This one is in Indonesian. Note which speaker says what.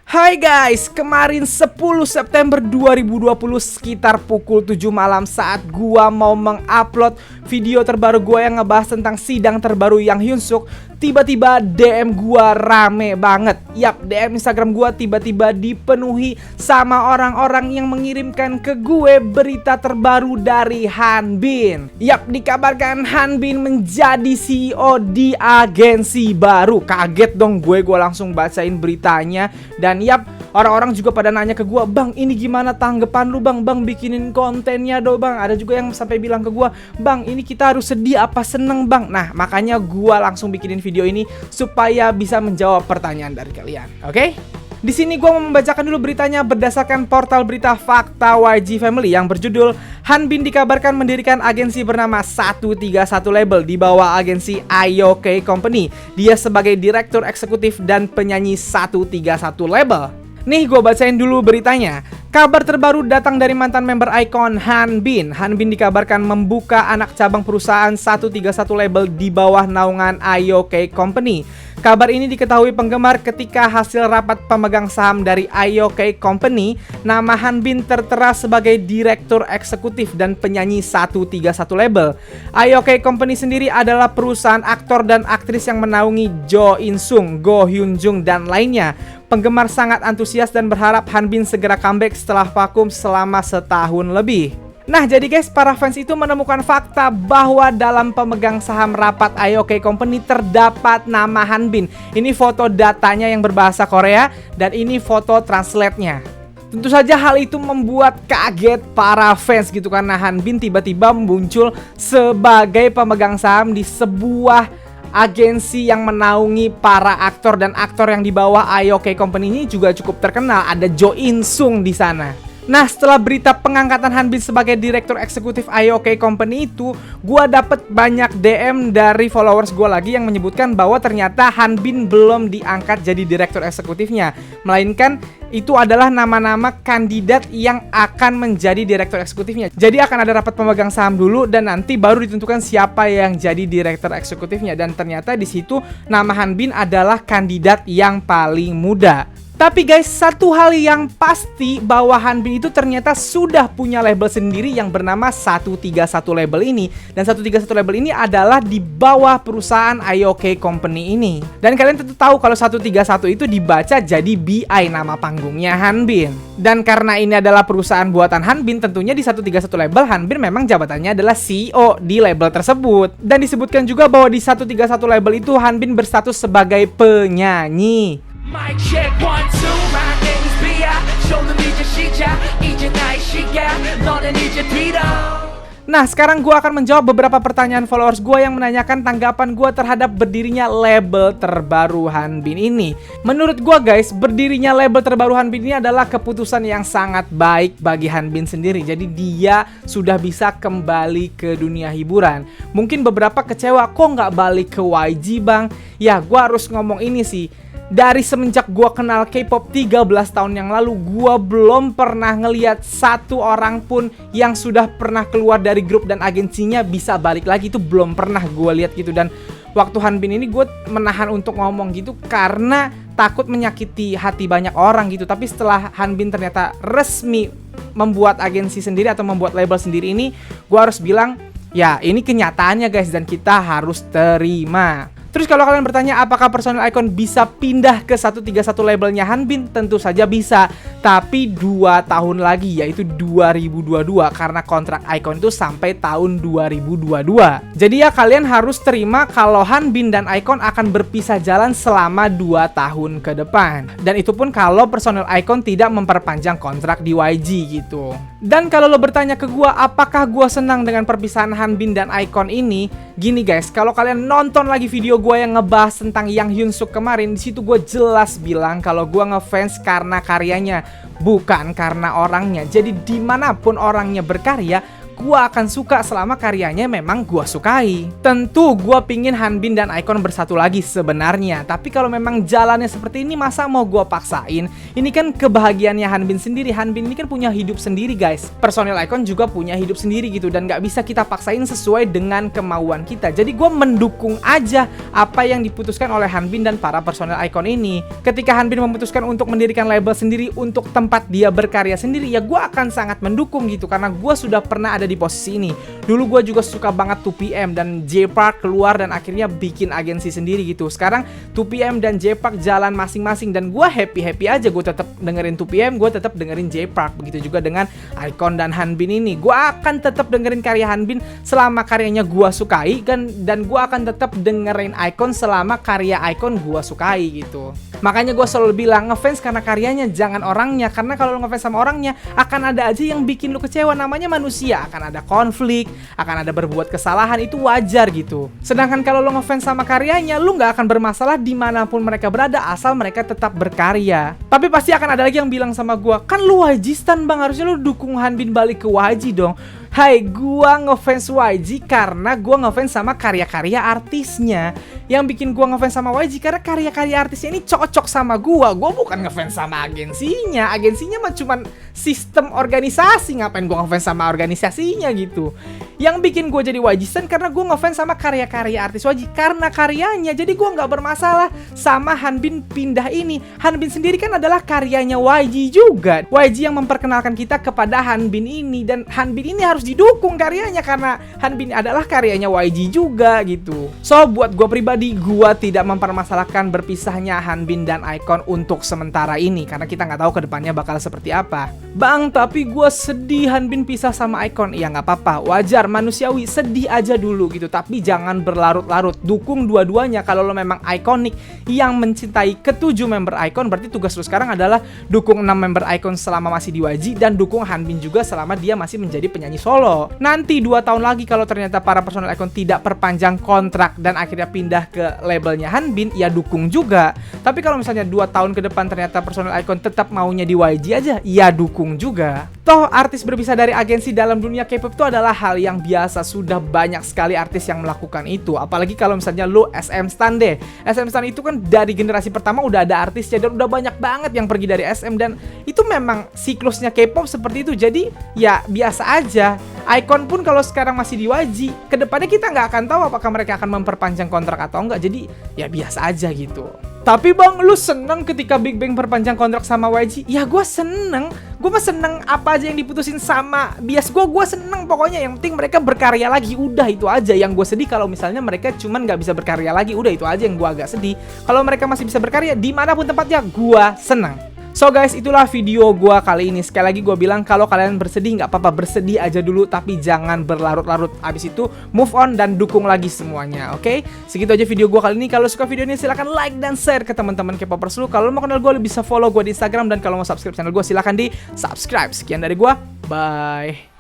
Speaker 1: Hai guys, kemarin 10 September 2020 sekitar pukul 7 malam saat gua mau mengupload video terbaru gua yang ngebahas tentang sidang terbaru Yang Hyun Suk, tiba-tiba DM gua rame banget. Yap, DM Instagram gua tiba-tiba dipenuhi sama orang-orang yang mengirimkan ke gue berita terbaru dari Hanbin. Yap, dikabarkan Hanbin menjadi CEO di agensi baru. Kaget dong gue langsung bacain beritanya. Dan yap, orang-orang juga pada nanya ke gua, "Bang, ini gimana tanggapan lu, Bang? Bang, bikinin kontennya dong, Bang." Ada juga yang sampai bilang ke gua, "Bang, ini kita harus sedih apa seneng, Bang?" Nah, makanya gua langsung bikinin video ini supaya bisa menjawab pertanyaan dari kalian. Oke? Di sini gua mau membacakan dulu beritanya berdasarkan portal berita Fakta YG Family yang berjudul Hanbin dikabarkan mendirikan agensi bernama 131 Label di bawah agensi IOK Company. Dia sebagai direktur eksekutif dan penyanyi 131 Label. Nih gue bacain dulu beritanya. Kabar terbaru datang dari mantan member Icon Hanbin. Hanbin dikabarkan membuka anak cabang perusahaan 131 Label di bawah naungan IOK Company. Kabar ini diketahui penggemar ketika hasil rapat pemegang saham dari IOK Company, nama Hanbin tertera sebagai direktur eksekutif dan penyanyi 131 Label. IOK Company sendiri adalah perusahaan aktor dan aktris yang menaungi Jo In Sung, Go Hyun Jung, dan lainnya. Penggemar sangat antusias dan berharap Hanbin segera comeback setelah vakum selama setahun lebih. Nah, jadi guys, para fans itu menemukan fakta bahwa dalam pemegang saham rapat IOK Company terdapat nama Hanbin. Ini foto datanya yang berbahasa Korea dan ini foto translate-nya. Tentu saja hal itu membuat kaget para fans gitu karena Hanbin tiba-tiba muncul sebagai pemegang saham di sebuah agensi yang menaungi para aktor, dan aktor yang di bawah IOK Company ini juga cukup terkenal. Ada Jo In Sung di sana. Nah, setelah berita pengangkatan Hanbin sebagai direktur eksekutif IOK Company itu, gua dapet banyak DM dari followers gua lagi yang menyebutkan bahwa ternyata Hanbin belum diangkat jadi direktur eksekutifnya, melainkan itu adalah nama-nama kandidat yang akan menjadi direktur eksekutifnya. Jadi akan ada rapat pemegang saham dulu dan nanti baru ditentukan siapa yang jadi direktur eksekutifnya. Dan ternyata di situ nama Hanbin adalah kandidat yang paling muda. Tapi guys, satu hal yang pasti bahwa Hanbin itu ternyata sudah punya label sendiri yang bernama 131 Label ini. Dan 131 Label ini adalah di bawah perusahaan IOK Company ini. Dan kalian tentu tahu kalau 131 itu dibaca jadi BI, nama panggungnya Hanbin. Dan karena ini adalah perusahaan buatan Hanbin, tentunya di 131 Label Hanbin memang jabatannya adalah CEO di label tersebut. Dan disebutkan juga bahwa di 131 Label itu Hanbin berstatus sebagai penyanyi.
Speaker 2: Mic check 1, 2, my name is Bia. Show them 이제 시작, 이제 나의 시간, 너는 이제 뒤로.
Speaker 1: Nah, sekarang gue akan menjawab beberapa pertanyaan followers gue yang menanyakan tanggapan gue terhadap berdirinya label terbaru Hanbin ini. Menurut gue guys, berdirinya label terbaru Hanbin ini adalah keputusan yang sangat baik bagi Hanbin sendiri. Jadi dia sudah bisa kembali ke dunia hiburan. Mungkin beberapa kecewa, kok nggak balik ke YG, Bang? Ya, gue harus ngomong ini sih. Dari semenjak gua kenal K-pop 13 tahun yang lalu, gua belum pernah ngeliat satu orang pun yang sudah pernah keluar dari grup dan agensinya bisa balik lagi. Itu belum pernah gua lihat gitu. Dan waktu Hanbin ini gue menahan untuk ngomong gitu karena takut menyakiti hati banyak orang gitu. Tapi setelah Hanbin ternyata resmi membuat agensi sendiri atau membuat label sendiri ini, gua harus bilang, ya ini kenyataannya guys, dan kita harus terima. Terus kalau kalian bertanya apakah personil Icon bisa pindah ke 131 labelnya Hanbin, tentu saja bisa. Tapi 2 tahun lagi, yaitu 2022, karena kontrak Icon itu sampai tahun 2022. Jadi ya kalian harus terima kalau Hanbin dan Icon akan berpisah jalan selama 2 tahun ke depan. Dan itu pun kalau personil Icon tidak memperpanjang kontrak di YG gitu. Dan kalau lo bertanya ke gua apakah gua senang dengan perpisahan Hanbin dan Icon ini, gini guys, kalau kalian nonton lagi video gue yang ngebahas tentang Yang Hyun Suk kemarin, di situ gue jelas bilang kalau gue ngefans karena karyanya, bukan karena orangnya. Jadi dimanapun orangnya berkarya, gue akan suka selama karyanya memang gue sukai. Tentu gue pingin Hanbin dan iKON bersatu lagi sebenarnya, tapi kalau memang jalannya seperti ini masa mau gue paksain? Ini kan kebahagiaannya Hanbin sendiri. Hanbin ini kan punya hidup sendiri guys, personil iKON juga punya hidup sendiri gitu, dan gak bisa kita paksain sesuai dengan kemauan kita. Jadi gue mendukung aja apa yang diputuskan oleh Hanbin dan para personil iKON ini. Ketika Hanbin memutuskan untuk mendirikan label sendiri untuk tempat dia berkarya sendiri, ya gue akan sangat mendukung gitu, karena gue sudah pernah ada di posisi ini. Dulu gue juga suka banget 2PM dan J-Park keluar dan akhirnya bikin agensi sendiri gitu. Sekarang 2PM dan J-Park jalan masing-masing dan gue happy aja. Gue tetap dengerin 2PM, gue tetap dengerin J-Park. Begitu juga dengan iKON dan Hanbin ini. Gue akan tetap dengerin karya Hanbin selama karyanya gue sukai, dan gue akan tetap dengerin iKON selama karya iKON gue sukai gitu. Makanya gue selalu bilang ngefans karena karyanya, jangan orangnya. Karena kalau lo ngefans sama orangnya, akan ada aja yang bikin lo kecewa. Namanya manusia, akan ada konflik, akan ada berbuat kesalahan, itu wajar gitu. Sedangkan kalau lo ngefans sama karyanya, lo nggak akan bermasalah dimanapun mereka berada, asal mereka tetap berkarya. Tapi pasti akan ada lagi yang bilang sama gue, kan lo YG-stan bang, harusnya lo dukung Hanbin balik ke YG dong. Hai, gua ngefans YG karena gua ngefans sama karya-karya artisnya. Yang bikin gua ngefans sama YG karena karya-karya artisnya ini cocok sama gua. Gua bukan ngefans sama agensinya. Agensinya mah cuman sistem organisasi, ngapain gua ngefans sama organisasinya gitu. Yang bikin gua jadi YG stan karena gua ngefans sama karya-karya artis YG, karena karyanya. Jadi gua nggak bermasalah sama Hanbin pindah ini. Hanbin sendiri kan adalah karyanya YG juga. YG yang memperkenalkan kita kepada Hanbin ini, dan Hanbin ini harus didukung karyanya karena Hanbin adalah karyanya YG juga gitu. So buat gue pribadi, gue tidak mempermasalahkan berpisahnya Hanbin dan iKON untuk sementara ini, karena kita nggak tahu kedepannya bakal seperti apa. Bang, tapi gue sedih Hanbin pisah sama iKON. Ya nggak apa-apa, wajar, manusiawi, sedih aja dulu gitu, tapi jangan berlarut-larut. Dukung dua-duanya. Kalau lo memang ikonik yang mencintai ketujuh member iKON, berarti tugas lo sekarang adalah dukung 6 member iKON selama masih di YG, dan dukung Hanbin juga selama dia masih menjadi penyanyi solo. Nanti 2 tahun lagi kalau ternyata para personel iKON tidak perpanjang kontrak dan akhirnya pindah ke labelnya Hanbin, ya dukung juga. Tapi kalau misalnya 2 tahun ke depan ternyata personel iKON tetap maunya di YG aja, ya dukung juga. Toh artis berpisah dari agensi dalam dunia K-pop itu adalah hal yang biasa. Sudah banyak sekali artis yang melakukan itu. Apalagi kalau misalnya lo SM Stan deh. SM Stan itu kan dari generasi pertama udah ada artisnya, dan udah banyak banget yang pergi dari SM, dan itu memang siklusnya K-pop seperti itu. Jadi ya biasa aja. iKON pun kalau sekarang masih di YG, kedepannya kita nggak akan tahu apakah mereka akan memperpanjang kontrak atau enggak. Jadi ya biasa aja gitu. Tapi bang, lu seneng ketika Big Bang perpanjang kontrak sama YG? Ya gue seneng. Gue mah seneng apa aja yang diputusin sama bias gue seneng pokoknya. Yang penting mereka berkarya lagi, udah itu aja. Yang gue sedih kalau misalnya mereka cuman nggak bisa berkarya lagi, udah itu aja yang gue agak sedih. Kalau mereka masih bisa berkarya dimanapun tempatnya, gue seneng. So guys, itulah video gue kali ini. Sekali lagi gue bilang, kalau kalian bersedih nggak apa-apa, bersedih aja dulu, tapi jangan berlarut-larut. Abis itu move on dan dukung lagi semuanya, oke? Segitu aja video gue kali ini. Kalau suka video ini silahkan like dan share ke teman-teman K-popers lu. Kalau mau kenal gue bisa follow gue di Instagram, dan kalau mau subscribe channel gue silahkan di subscribe. Sekian dari gue, bye.